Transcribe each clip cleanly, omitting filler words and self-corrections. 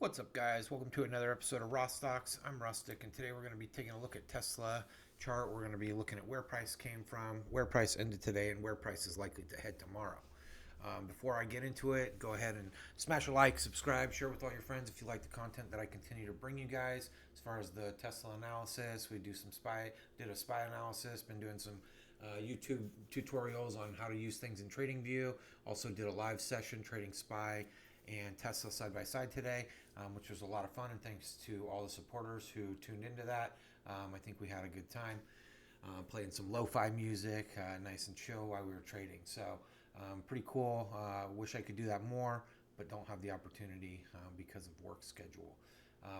What's up, guys? Welcome to another episode of Rawstocks. I'm Rustic, and today we're going to be taking a look at Tesla chart. We're going to be looking at where price came from, where price ended today, and where price is likely to head tomorrow. Before I get into it, go ahead and smash a like, subscribe, share with all your friends if you like the content that I continue to bring you guys. As far as the Tesla analysis, we did a SPY analysis, been doing some YouTube tutorials on how to use things in TradingView. Also did a live session trading SPY and Tesla side by side today, which was a lot of fun. And thanks to all the supporters who tuned into that. I think we had a good time playing some lo-fi music, nice and chill while we were trading. So pretty cool. Wish I could do that more, but don't have the opportunity because of work schedule.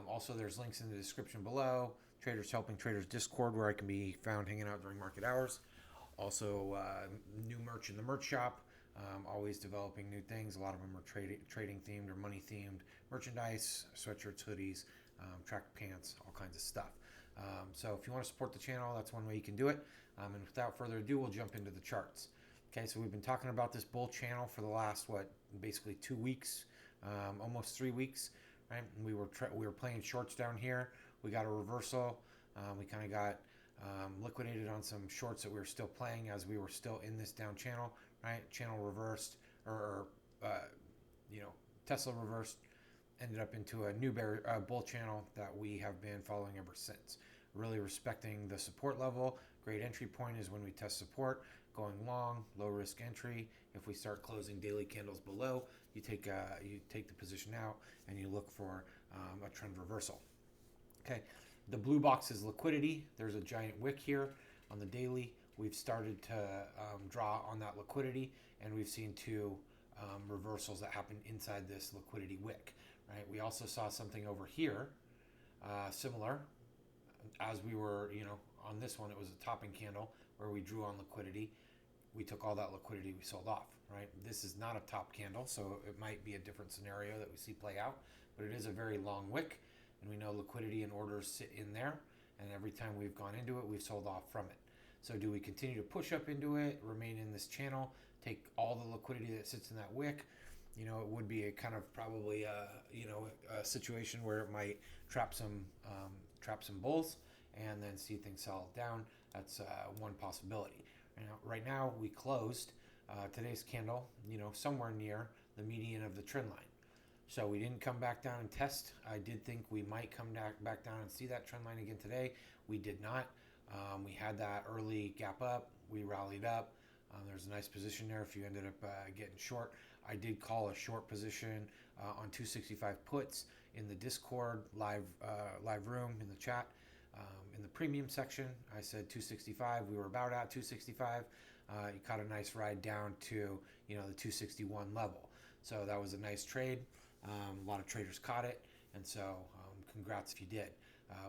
Also, there's links in the description below. Traders Helping Traders Discord, where I can be found hanging out during market hours. Also, new merch in the merch shop. Always developing new things. A lot of them are trading themed or money themed merchandise, sweatshirts, hoodies, track pants, all kinds of stuff. So if you want to support the channel, that's one way you can do it. And without further ado, we'll jump into the charts. Okay, so we've been talking about this bull channel for the last, basically 2 weeks, almost 3 weeks, right? And we were playing shorts down here. We got a reversal. We kind of got liquidated on some shorts that we were still playing as we were still in this down channel, right? Channel reversed, or Tesla reversed, ended up into a new bull channel that we have been following ever since. Really respecting the support level. Great entry point is when we test support. Going long, low risk entry. If we start closing daily candles below, you take the position out and you look for a trend reversal. Okay, the blue box is liquidity. There's a giant wick here on the daily. We've started to draw on that liquidity, and we've seen two reversals that happen inside this liquidity wick. Right. We also saw something over here, similar, as we were, on this one. It was a topping candle where we drew on liquidity. We took all that liquidity, we sold off. Right. This is not a top candle, so it might be a different scenario that we see play out, but it is a very long wick, and we know liquidity and orders sit in there. And every time we've gone into it, we've sold off from it. So do we continue to push up into it, remain in this channel, take all the liquidity that sits in that wick? It would be a kind of probably a situation where it might trap some bulls and then see things sell down. That's one possibility. Right now we closed today's candle, somewhere near the median of the trend line. So we didn't come back down and test. I did think we might come back down and see that trend line again today. We did not. We had that early gap up. We rallied up. There's a nice position there if you ended up getting short. I did call a short position on 265 puts in the Discord live room in the chat. In the premium section, I said 265. We were about at 265. You caught a nice ride down to the 261 level. So that was a nice trade. A lot of traders caught it, and so congrats if you did.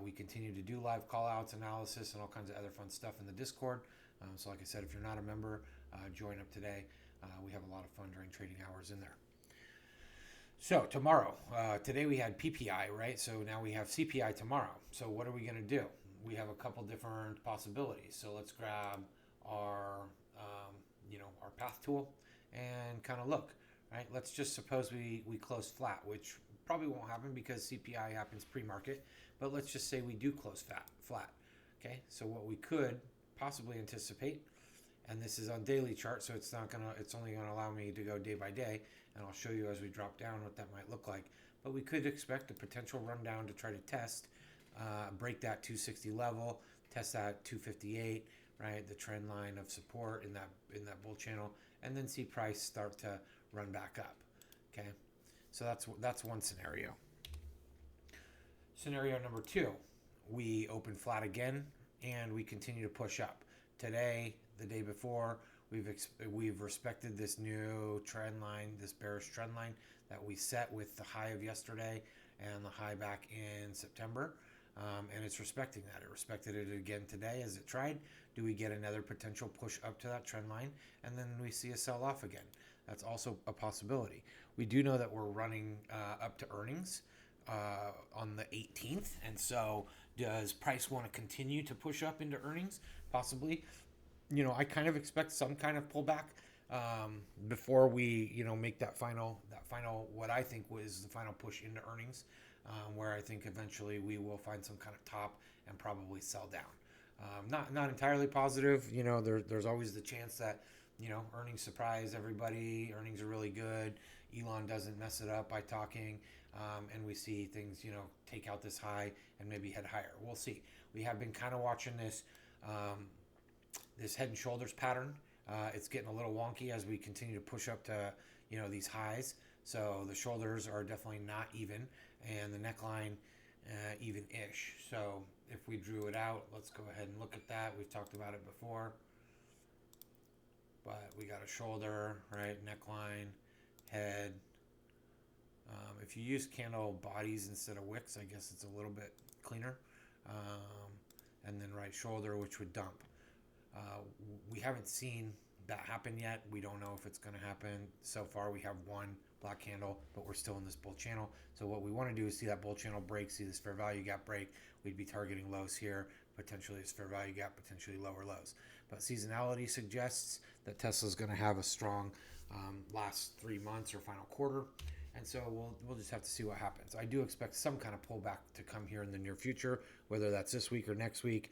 We continue to do live call-outs, analysis, and all kinds of other fun stuff in the Discord. So like I said, if you're not a member, join up today. We have a lot of fun during trading hours in there. So tomorrow, today we had PPI, right? So now we have CPI tomorrow. So what are we going to do? We have a couple different possibilities. So let's grab our path tool and kind of look, right? Let's just suppose we close flat, which probably won't happen because CPI happens pre-market. But let's just say we do close flat. Okay, so what we could possibly anticipate, and this is on daily chart, so it's only gonna allow me to go day by day, and I'll show you as we drop down what that might look like. But we could expect a potential rundown to try to test, break that 260 level, test that 258, right? The trend line of support in that bull channel, and then see price start to run back up. Okay, so that's one scenario. Scenario number two, we open flat again and we continue to push up. Today, the day before, we've respected this new trend line, this bearish trend line that we set with the high of yesterday and the high back in September. And it's respecting that. It respected it again today as it tried. Do we get another potential push up to that trend line and then we see a sell off again? That's also a possibility. We do know that we're running up to earnings on the 18th, and so does price want to continue to push up into earnings? Possibly. I kind of expect some kind of pullback before we, make that final, what I think was the final push into earnings, where I think eventually we will find some kind of top and probably sell down. Not entirely positive. There's always the chance that, earnings surprise everybody. Earnings are really good. Elon doesn't mess it up by talking, and we see things, take out this high and maybe head higher. We'll see. We have been kind of watching this head and shoulders pattern. It's getting a little wonky as we continue to push up to, these highs. So the shoulders are definitely not even, and the neckline even-ish. So if we drew it out, let's go ahead and look at that. We've talked about it before, but we got a shoulder, right? Neckline, head. If you use candle bodies instead of wicks, I guess it's a little bit cleaner. And then right shoulder, which would dump. We haven't seen that happen yet. We don't know if it's going to happen. So far, we have one black candle, but we're still in this bull channel. So what we want to do is see that bull channel break, see this fair value gap break. We'd be targeting lows here, potentially this fair value gap, potentially lower lows. But seasonality suggests that Tesla's going to have a strong last 3 months or final quarter. And so we'll just have to see what happens. I do expect some kind of pullback to come here in the near future, whether that's this week or next week,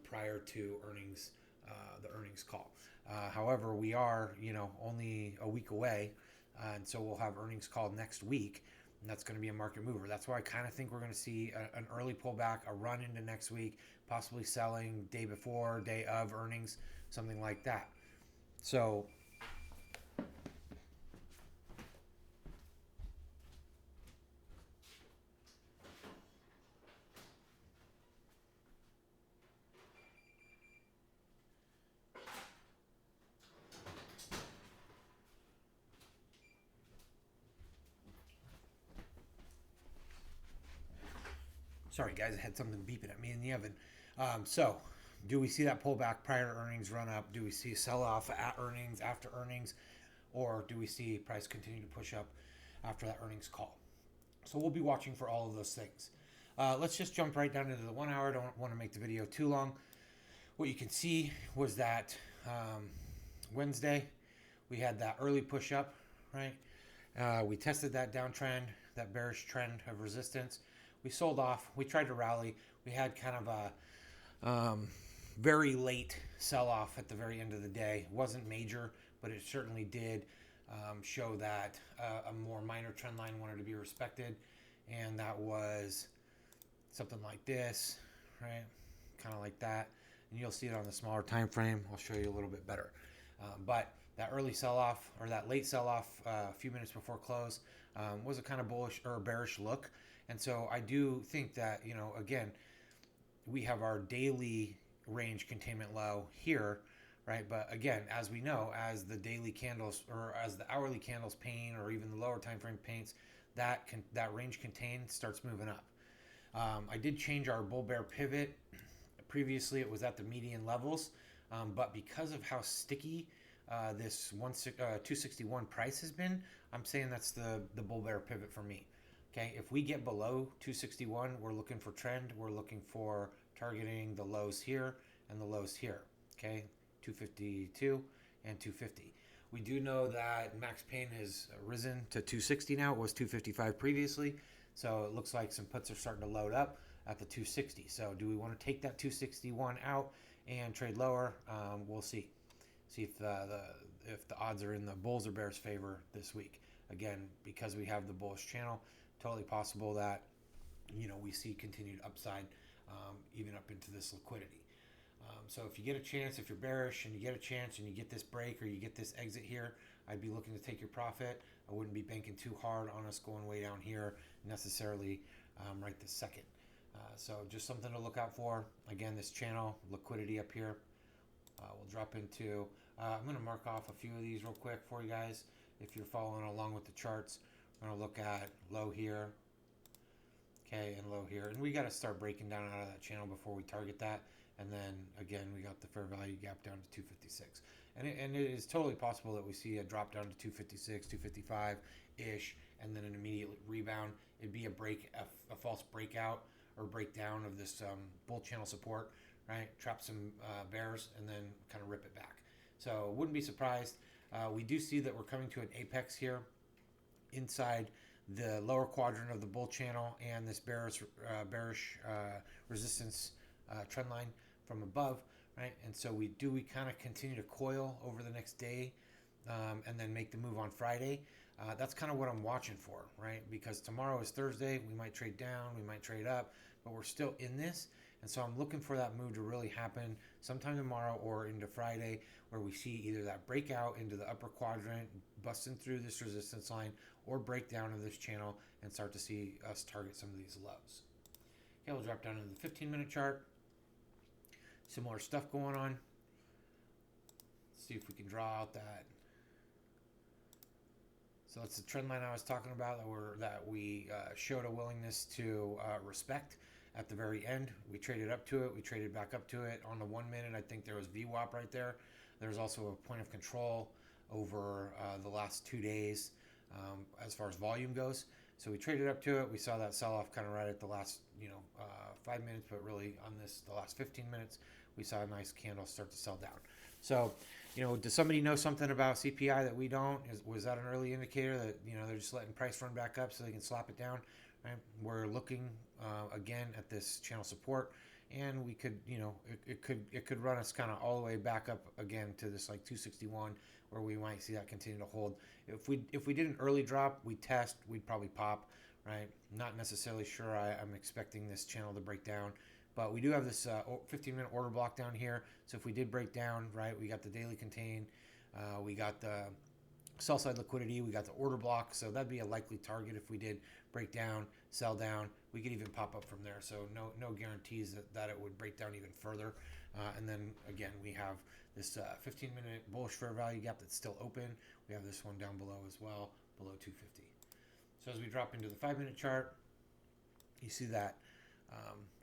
prior to earnings, the earnings call. However, we are, only a week away, and so we'll have earnings call next week, and that's going to be a market mover. That's why I kind of think we're going to see an early pullback, a run into next week, possibly selling day before, day of earnings, something like that. So sorry, guys, I had something beeping at me in the oven. So, do we see that pullback prior to earnings run up? Do we see sell-off at earnings, after earnings? Or do we see price continue to push up after that earnings call? So, we'll be watching for all of those things. Let's just jump right down into the 1 hour. I don't want to make the video too long. What you can see was that Wednesday, we had that early push up, right? We tested that downtrend, that bearish trend of resistance. We sold off. We tried to rally. We had kind of a very late sell-off at the very end of the day. It wasn't major, but it certainly did show that a more minor trend line wanted to be respected, and that was something like this, right? Kind of like that, and you'll see it on the smaller time frame. I'll show you a little bit better. But that early sell-off or that late sell-off a few minutes before close was a kind of bullish or bearish look. And so I do think that, again, we have our daily range containment low here, right? But again, as we know, as the daily candles or as the hourly candles paint or even the lower time frame paints, that range contained starts moving up. I did change our bull bear pivot. Previously, it was at the median levels, but because of how sticky this 261 price has been, I'm saying that's the bull bear pivot for me. Okay, if we get below 261, we're looking for trend. We're looking for targeting the lows here and the lows here. Okay, 252 and 250. We do know that max pain has risen to 260 now. It was 255 previously. So it looks like some puts are starting to load up at the 260. So do we want to take that 261 out and trade lower? We'll see. See if the odds are in the bulls or bears favor this week. Again, because we have the bullish channel, totally possible that we see continued upside even up into this liquidity. So if you get a chance, if you're bearish and you get a chance and you get this break or you get this exit here, I'd be looking to take your profit. I wouldn't be banking too hard on us going way down here necessarily right this second. So just something to look out for. Again, this channel, liquidity up here. We'll drop into, I'm going to mark off a few of these real quick for you guys. If you're following along with the charts, we're going to look at low here, okay, and low here. And we got to start breaking down out of that channel before we target that. And then, again, we got the fair value gap down to 256. And it is totally possible that we see a drop down to 256, 255-ish, and then an immediate rebound. It'd be a false breakout or breakdown of this bull channel support, right? Trap some bears and then kind of rip it back. So wouldn't be surprised. We do see that we're coming to an apex here inside the lower quadrant of the bull channel and this bearish resistance trend line from above, right? And so we kind of continue to coil over the next day, and then make the move on Friday. That's kind of what I'm watching for, right? Because tomorrow is Thursday. We might trade down, we might trade up, but we're still in this. And so I'm looking for that move to really happen sometime tomorrow or into Friday, where we see either that breakout into the upper quadrant, busting through this resistance line, or breakdown of this channel and start to see us target some of these lows. Okay, we'll drop down into the 15-minute chart. Similar stuff going on. Let's see if we can draw out that. So that's the trend line I was talking about that we showed a willingness to respect at the very end. We traded up to it. We traded back up to it. On the 1 minute, I think there was VWAP right there. There's also a point of control over the last 2 days as far as volume goes. So we traded up to it. We saw that sell-off kind of right at the last 5 minutes, but really on the last 15 minutes, we saw a nice candle start to sell down. So, does somebody know something about CPI that we don't? Was that an early indicator that, they're just letting price run back up so they can slap it down? Right? We're looking again at this channel support, and we could, it could run us kind of all the way back up again to this like 261, where we might see that continue to hold. If we did an early drop, we'd probably pop, right? Not necessarily sure. I'm expecting this channel to break down. But we do have this 15-minute order block down here. So if we did break down, right, we got the daily contain, we got the sell side liquidity, we got the order block. So that'd be a likely target if we did break down, sell down. We could even pop up from there. So no guarantees that it would break down even further. And then again, we have this 15-minute bullish fair value gap that's still open. We have this one down below as well, below 250. So as we drop into the 5-minute chart, you see that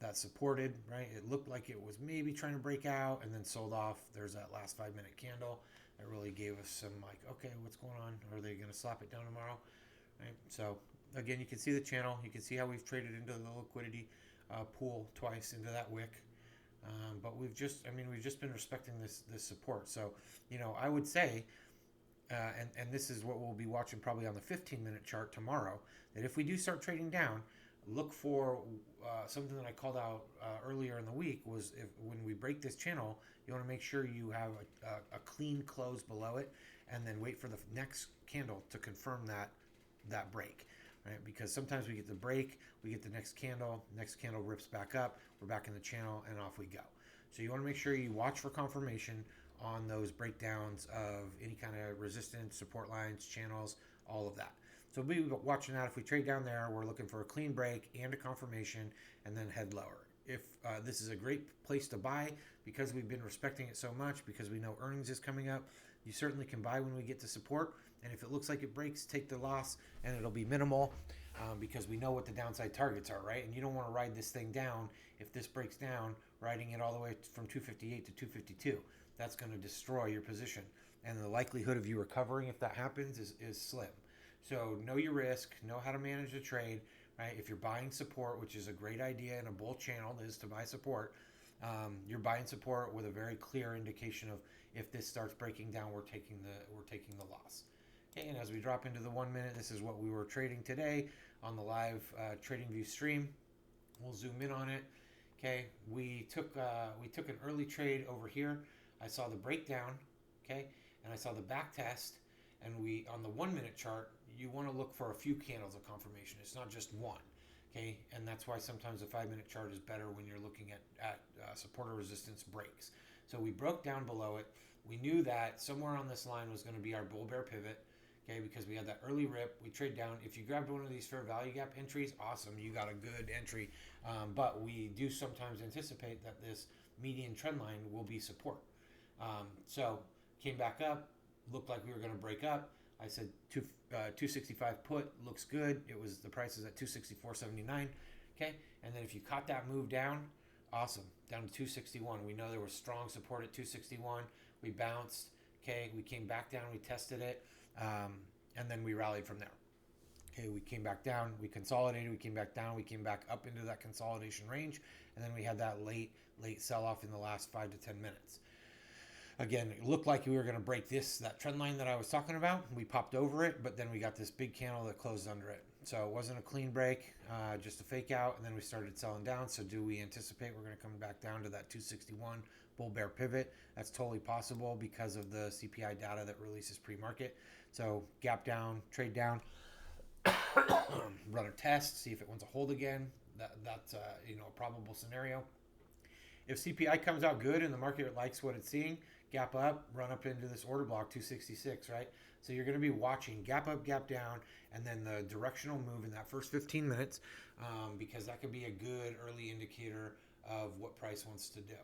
that supported, right? It looked like it was maybe trying to break out and then sold off. There's that last 5-minute candle that really gave us some okay, what's going on? Are they going to slap it down tomorrow? Right? So again, you can see the channel. You can see how we've traded into the liquidity pool twice into that wick. But we've just been respecting this support. So, I would say, and this is what we'll be watching probably on the 15-minute chart tomorrow, that if we do start trading down, look for something that I called out earlier in the week was when we break this channel, you want to make sure you have a clean close below it, and then wait for the next candle to confirm that break, right? Because sometimes we get the break, we get the next candle rips back up, we're back in the channel, and off we go. So you want to make sure you watch for confirmation on those breakdowns of any kind of resistance, support lines, channels, all of that. So we'll be watching that. If we trade down there, we're looking for a clean break and a confirmation, and then head lower. If this is a great place to buy because we've been respecting it so much, because we know earnings is coming up, you certainly can buy when we get to support. And if it looks like it breaks, take the loss, and it'll be minimal because we know what the downside targets are, right? And you don't want to ride this thing down. If this breaks down, riding it all the way from 258 to 252, that's going to destroy your position. And the likelihood of you recovering if that happens is slim. So know your risk, know how to manage the trade, right? If you're buying support, which is a great idea in a bull channel, is to buy support. You're buying support with a very clear indication of if this starts breaking down, we're taking the loss. Okay, and as we drop into the 1 minute, this is what we were trading today on the live TradingView stream. We'll zoom in on it. Okay, we took an early trade over here. I saw the breakdown, okay, and I saw the back test. And we, on the 1 minute chart, you want to look for a few candles of confirmation. It's not just one, okay? And that's why sometimes a 5-minute chart is better when you're looking at support or resistance breaks. So we broke down below it. We knew that somewhere on this line was going to be our bull bear pivot, okay? Because we had that early rip. We trade down. If you grabbed one of these fair value gap entries, awesome. You got a good entry. But we do sometimes anticipate that this median trend line will be support. So came back up. Looked like we were going to break up. I said 265 put looks good. The price is at 264.79. Okay, and then if you caught that move down, awesome, down to 261. We know there was strong support at 261. We bounced. Okay, we came back down. We tested it, and then we rallied from there. Okay, we came back down. We consolidated. We came back down. We came back up into that consolidation range, and then we had that late sell off in the last 5 to 10 minutes. Again, it looked like we were going to break that trend line that I was talking about. We popped over it, but then we got this big candle that closed under it. So it wasn't a clean break, just a fake out, and then we started selling down. So do we anticipate we're going to come back down to that 261 bull bear pivot? That's totally possible because of the CPI data that releases pre-market. So gap down, trade down, run a test, see if it wants to hold again. That's a probable scenario. If CPI comes out good and the market likes what it's seeing, gap up, run up into this order block 266, right? So you're going to be watching gap up, gap down, and then the directional move in that first 15 minutes, because that could be a good early indicator of what price wants to do.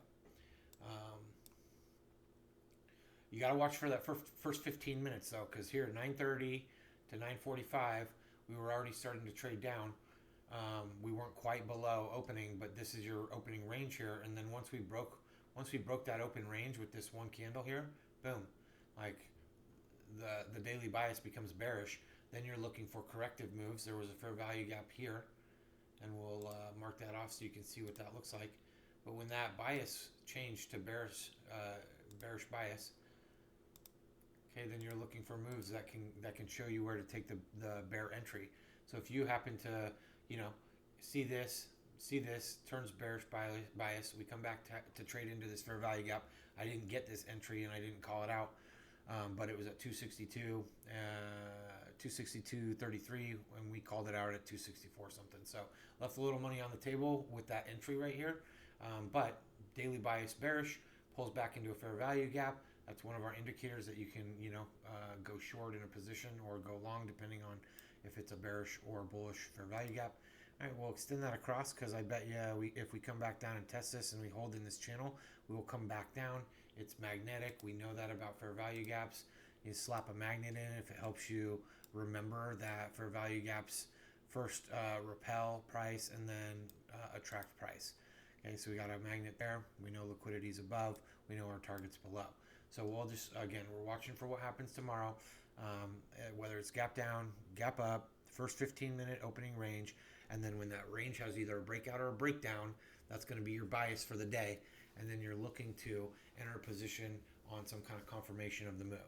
You got to watch for that first 15 minutes though, because here 9:30 to 9:45, we were already starting to trade down. We weren't quite below opening, but this is your opening range here. And then once we broke that open range with this one candle here, boom, like the daily bias becomes bearish. Then you're looking for corrective moves. There was a fair value gap here, and we'll mark that off so you can see what that looks like. But when that bias changed to bearish bias, okay, then you're looking for moves that can show you where to take the bear entry. So if you happen to see this turns bearish bias, we come back to trade into this fair value gap. I didn't get this entry and I didn't call it out, but it was at 262, 262.33, and we called it out at 264 something. So left a little money on the table with that entry right here, but daily bias bearish, pulls back into a fair value gap. That's one of our indicators that you can go short in a position or go long depending on if it's a bearish or bullish fair value gap. All right, we'll extend that across because I bet you if we come back down and test this and we hold in this channel, we will come back down. It's magnetic. We know that about fair value gaps. You slap a magnet in if it helps you remember that fair value gaps first repel price and then attract price. Okay, so we got a magnet there. We know liquidity is above. We know our target's below. So we'll just, again, we're watching for what happens tomorrow, whether it's gap down, gap up, first 15-minute opening range, and then when that range has either a breakout or a breakdown, that's going to be your bias for the day, and then you're looking to enter a position on some kind of confirmation of the move.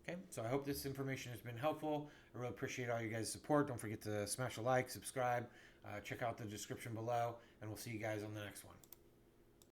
Okay, so I hope this information has been helpful. I really appreciate all you guys' support. Don't forget to smash a like, subscribe, check out the description below, and we'll see you guys on the next one.